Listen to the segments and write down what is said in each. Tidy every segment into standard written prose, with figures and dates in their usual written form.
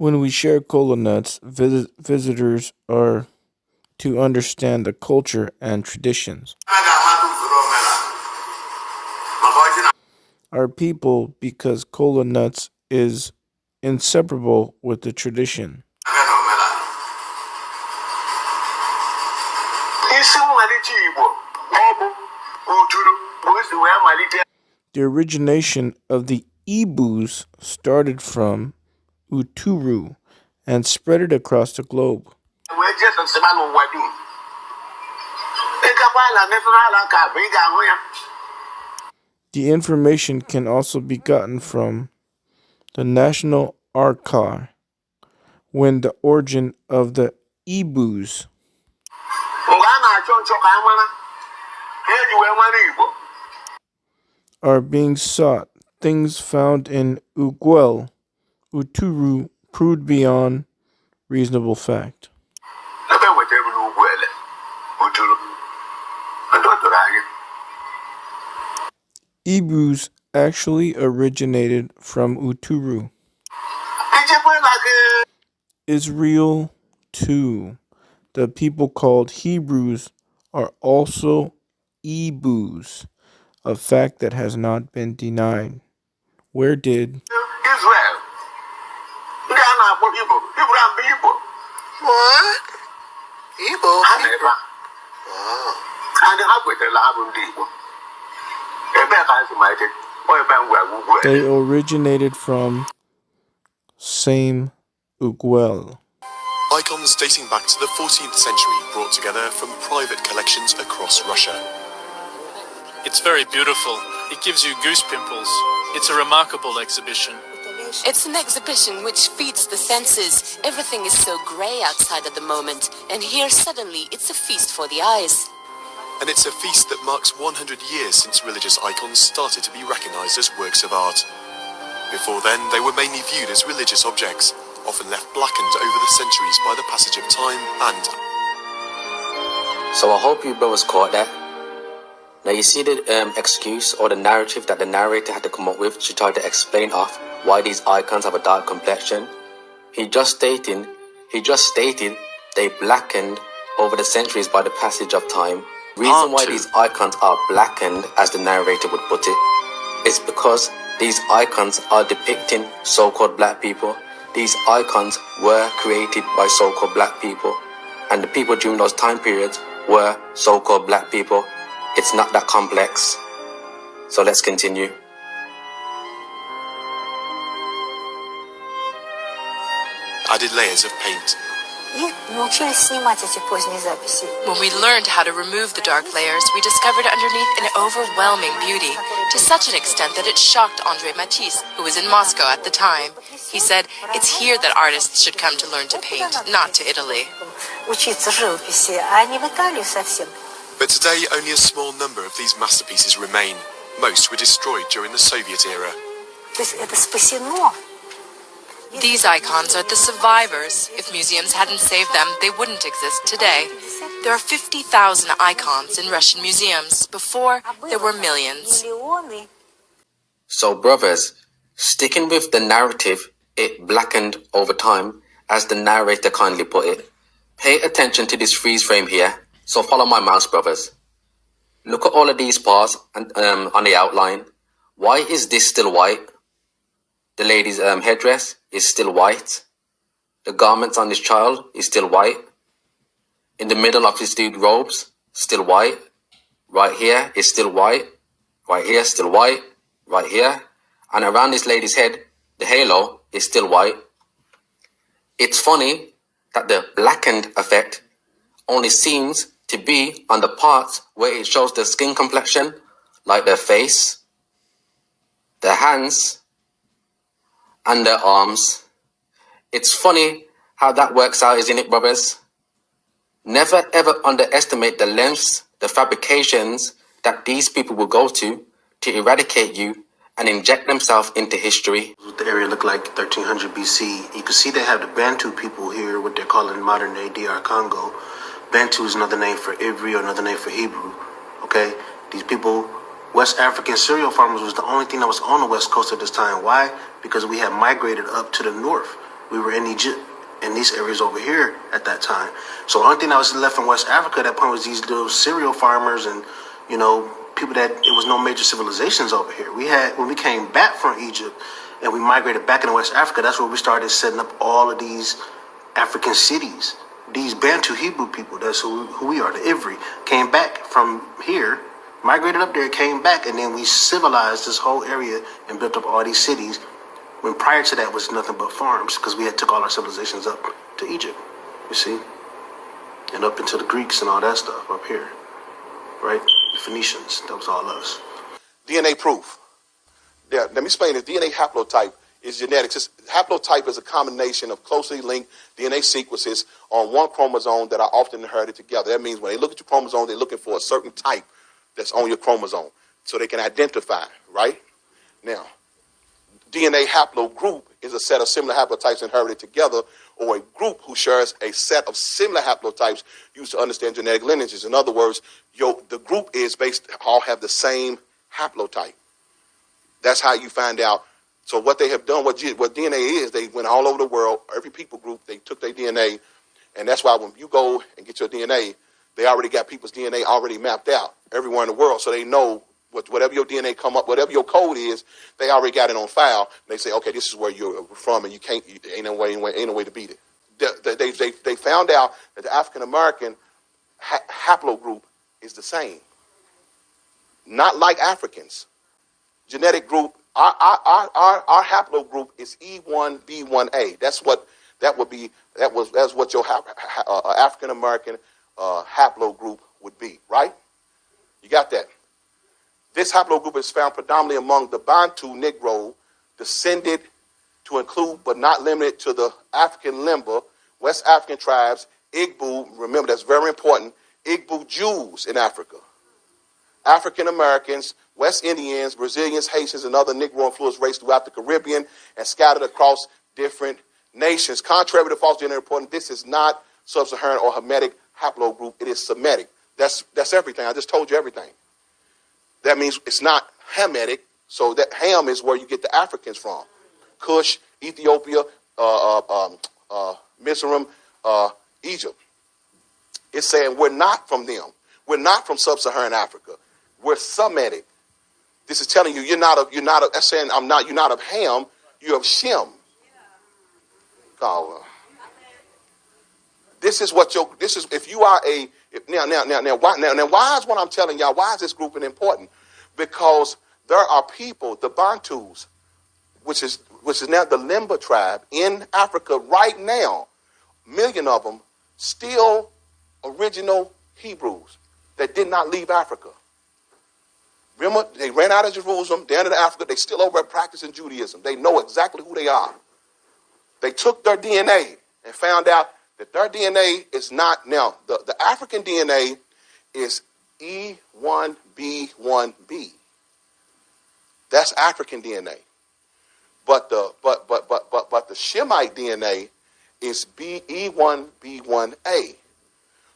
When we share cola nuts, visitors are to understand the culture and traditions. Our people, because cola nuts is inseparable with the tradition. The origination of the Igbos started from Uturu and spread it across the globe. The information can also be gotten from the National Archive when the origin of the Igbos are being sought. Things found in Uguel, Uturu proved beyond reasonable fact. Igbos actually originated from Uturu. Israel, too. The people called Hebrews are also Igbos, a fact that has not been denied. Where did Israel? What? Igbo? They originated from same Uguel. Icons dating back to the 14th century brought together from private collections across Russia. It's very beautiful. It gives you goose pimples. It's a remarkable exhibition. It's an exhibition which feeds the senses. Everything is so grey outside at the moment, and here suddenly it's a feast for the eyes. And it's a feast that marks 100 years since religious icons started to be recognised as works of art. Before then, they were mainly viewed as religious objects, often left blackened over the centuries by the passage of time and... So I hope you brothers caught that. Now you see the excuse or the narrative that the narrator had to come up with to try to explain off why these icons have a dark complexion. He just stated they blackened over the centuries by the passage of time. Reason why these icons are blackened, as the narrator would put it, is because these icons are depicting so-called black people. These icons were created by so-called black people, and the people during those time periods were so-called black people. It's not that complex. So let's continue. Added layers of paint. When we learned how to remove the dark layers, we discovered underneath an overwhelming beauty, to such an extent that it shocked André Matisse, who was in Moscow at the time. He said, it's here that artists should come to learn to paint, not to Italy. But today, only a small number of these masterpieces remain. Most were destroyed during the Soviet era. These icons are the survivors. If museums hadn't saved them, they wouldn't exist today. There are 50,000 icons in Russian museums. Before, there were millions. So brothers, sticking with the narrative, it blackened over time, as the narrator kindly put it. Pay attention to this freeze frame here. So follow my mouse, brothers. Look at all of these parts on the outline. Why is this still white? The lady's headdress is still white. The garments on this child is still white. In the middle of this dude's robes, still white. Right here is still white. Right here, still white. Right here. And around this lady's head, the halo is still white. It's funny that the blackened effect only seems to be on the parts where it shows the skin complexion, like their face, their hands, and their arms. It's funny how that works out, isn't it, brothers? Never ever underestimate the lengths, the fabrications that these people will go to eradicate you and inject themselves into history. What the area looked like 1300 BC. You can see they have the Bantu people here, what they're calling modern day DR Congo. Bantu is another name for Ivri or another name for Hebrew. Okay? These people, West African cereal farmers was the only thing that was on the West Coast at this time. Why? Because we had migrated up to the north. We were in Egypt and these areas over here at that time. So the only thing that was left in West Africa at that point was these little cereal farmers and, people that it was no major civilizations over here. When we came back from Egypt and we migrated back into West Africa, that's where we started setting up all of these African cities. These Bantu Hebrew people, that's who we are, the Ivri, came back from here, migrated up there, came back, and then we civilized this whole area and built up all these cities, when prior to that was nothing but farms, because we had took all our civilizations up to Egypt, you see? And up into the Greeks and all that stuff up here, right? The Phoenicians, that was all us. DNA proof. Yeah, let me explain this. DNA haplotype is genetics. Haplotype is a combination of closely linked DNA sequences on one chromosome that are often inherited together. That means when they look at your chromosome, they're looking for a certain type that's on your chromosome so they can identify, right? Now, DNA haplogroup is a set of similar haplotypes inherited together, or a group who shares a set of similar haplotypes used to understand genetic lineages. In other words, the group is all have the same haplotype. That's how you find out. So what they have done, what DNA is, they went all over the world, every people group, they took their DNA, and that's why when you go and get your DNA, they already got people's DNA already mapped out everywhere in the world, so they know whatever your DNA come up, whatever your code is, they already got it on file. And they say, okay, this is where you're from, and ain't no way to beat it. They found out that the African American haplogroup is the same, not like Africans. Genetic group, our haplogroup is E1B1A. That's what your African American haplogroup would be, right? You got that? This haplogroup is found predominantly among the Bantu Negro, descended to include but not limited to the African Limba, West African tribes, Igbo, remember that's very important, Igbo Jews in Africa, African Americans, West Indians, Brazilians, Haitians, and other Negro-influenced races throughout the Caribbean and scattered across different nations. Contrary to false gender reporting, this is not sub-Saharan or Hamitic haplogroup. It is Semitic. That's everything. I just told you everything. That means it's not Hamitic. So that Ham is where you get the Africans from. Kush, Ethiopia, Mizraim, Egypt. It's saying we're not from them. We're not from sub-Saharan Africa. We're Semitic. This is telling you that's saying you're not of Ham, you're of Shem. Oh, why is what I'm telling y'all, why is this grouping important? Because there are people, the Bantus, which is now the Limba tribe in Africa right now, million of them, still original Hebrews that did not leave Africa. Remember, they ran out of Jerusalem, down into Africa, they still over practicing Judaism. They know exactly who they are. They took their DNA and found out that their DNA is not, now, the African DNA is E1B1B. That's African DNA. But the Shemite DNA is E1B1A.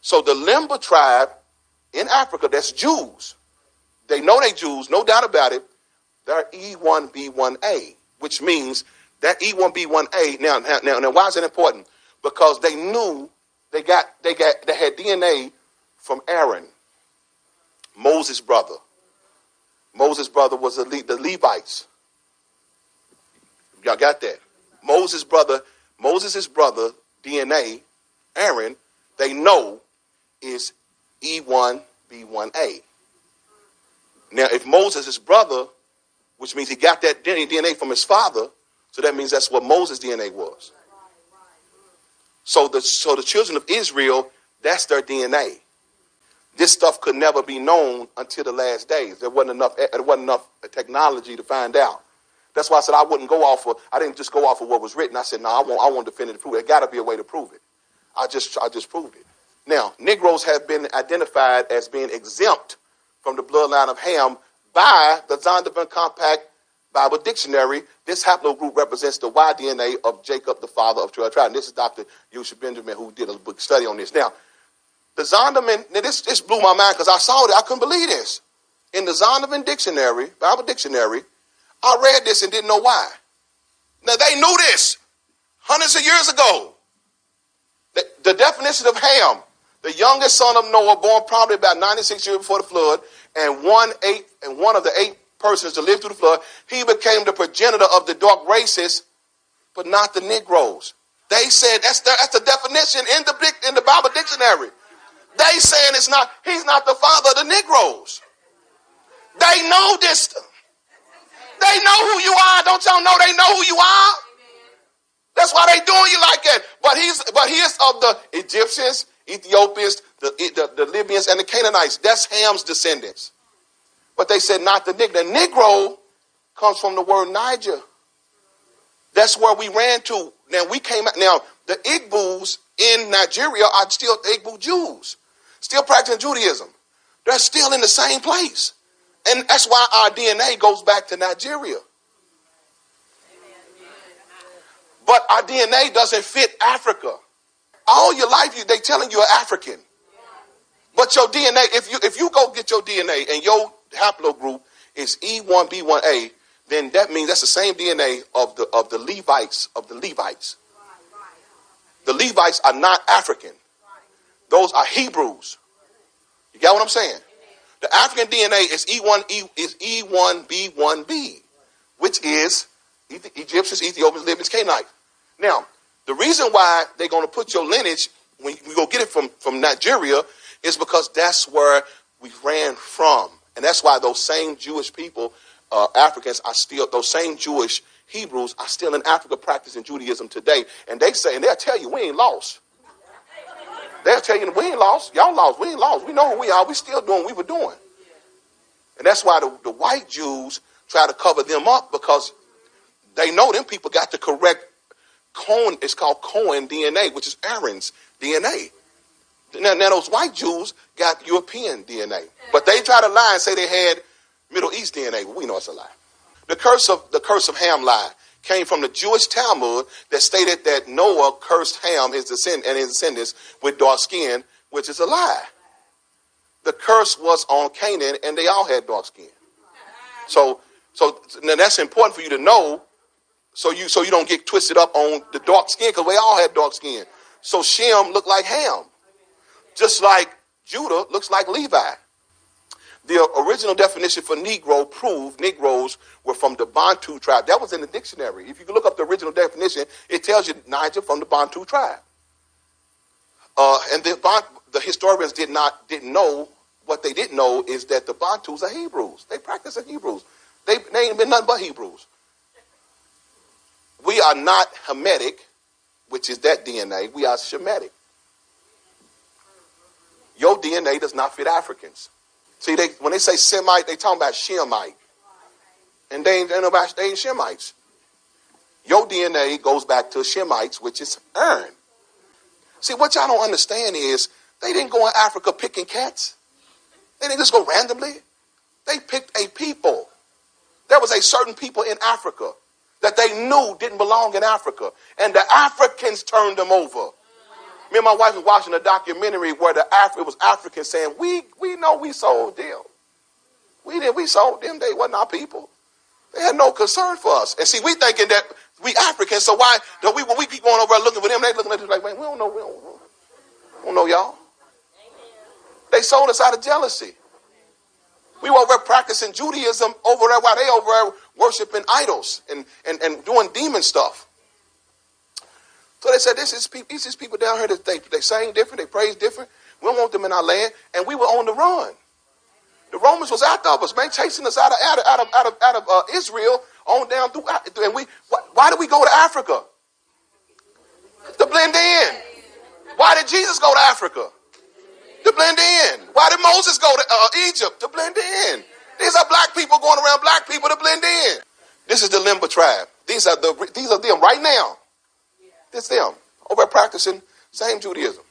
So the Limba tribe in Africa, that's Jews. They know they Jews, no doubt about it. They're E1B1A, which means that E1B1A. Now, why is it important? Because they knew they had DNA from Aaron, Moses' brother. Moses' brother was the Levites. Y'all got that? Moses' brother DNA, Aaron, they know is E1B1A. Now, if Moses' brother, which means he got that DNA from his father, so that means that's what Moses' DNA was. So the children of Israel, that's their DNA. This stuff could never be known until the last days. There wasn't enough technology to find out. That's why I said I didn't just go off of what was written. I said, no, I want definitive proof. There got to be a way to prove it. I just proved it. Now, Negroes have been identified as being exempt from the bloodline of Ham by the Zondervan Compact Bible Dictionary. This haplogroup represents the Y DNA of Jacob, the father of 12 tribes. And this is Dr. Yusha Benjamin, who did a book study on this. Now, the Zondervan, this blew my mind because I saw it. I couldn't believe this. In the Zondervan Dictionary, Bible Dictionary, I read this and didn't know why. Now, they knew this hundreds of years ago. The definition of Ham, the youngest son of Noah, born probably about 96 years before the flood, and one of the 8 persons to live through the flood, he became the progenitor of the dark races, but not the Negroes. They said that's the definition in the Bible dictionary. They saying he's not the father of the Negroes. They know this. They know who you are. Don't y'all know they know who you are? That's why they doing you like that. But he is of the Egyptians, Ethiopians, the Libyans, and the Canaanites. That's Ham's descendants. But they said not the Negro. The Negro comes from the word Niger. That's where we ran to. Now the Igbos in Nigeria are still Igbo Jews, still practicing Judaism. They're still in the same place. And that's why our DNA goes back to Nigeria. But our DNA doesn't fit Africa. All your life, they telling you're African. But your DNA, if you go get your DNA and your haplogroup is E1B1A, then that means that's the same DNA of the Levites. The Levites are not African. Those are Hebrews. You got what I'm saying? The African DNA is E1B1B, which is Egyptians, Ethiopians, Libyans, Canaanites. Now, the reason why they're going to put your lineage, when we go get it from Nigeria, is because that's where we ran from. And that's why those same Jewish people, Africans, are still, those same Jewish Hebrews are still in Africa practicing Judaism today. And they'll tell you, we ain't lost. They'll tell you, we ain't lost. Y'all lost. We ain't lost. We know who we are. We still doing what we were doing. And that's why the white Jews try to cover them up, because they know them people got the correct Cohen. It's called Cohen DNA, which is Aaron's DNA. Now those white Jews got European DNA. But they try to lie and say they had Middle East DNA. Well, we know it's a lie. The curse of Ham lie came from the Jewish Talmud that stated that Noah cursed Ham, his descendants, with dark skin, which is a lie. The curse was on Canaan, and they all had dark skin. So now that's important for you to know, so you don't get twisted up on the dark skin, because we all had dark skin. So Shem looked like Ham, just like Judah looks like Levi. The original definition for Negro proved Negroes were from the Bantu tribe. That was in the dictionary. If you look up the original definition, it tells you Niger from the Bantu tribe. And the historians didn't know. What they didn't know is that the Bantus are Hebrews. They practice as Hebrews. They ain't been nothing but Hebrews. We are not Hamitic, which is that DNA. We are Shemitic. Your DNA does not fit Africans. See, when they say Semite, they talking about Shemite. And they ain't Shemites. Your DNA goes back to Shemites, which is Aaron. See, what y'all don't understand is they didn't go in Africa picking cats. They didn't just go randomly. They picked a people. There was a certain people in Africa that they knew didn't belong in Africa. And the Africans turned them over. Me and my wife was watching a documentary where it was Africans saying, we know we sold them. We sold them. They wasn't our people. They had no concern for us. And see, we thinking that we Africans, so why when we keep going over and looking for them, they looking at us like, man, we don't know y'all. They sold us out of jealousy. We were over there practicing Judaism over there while they over there worshiping idols and doing demon stuff. So they said, these people down here, that they sing different, they praise different. We don't want them in our land. And we were on the run. The Romans was after us, man, chasing us out of Israel on down through. And why did we go to Africa? To blend in. Why did Jesus go to Africa? To blend in. Why did Moses go to Egypt? To blend in. These are black people going around black people to blend in. This is the Limba tribe. These are them right now. It's them over practicing same Judaism.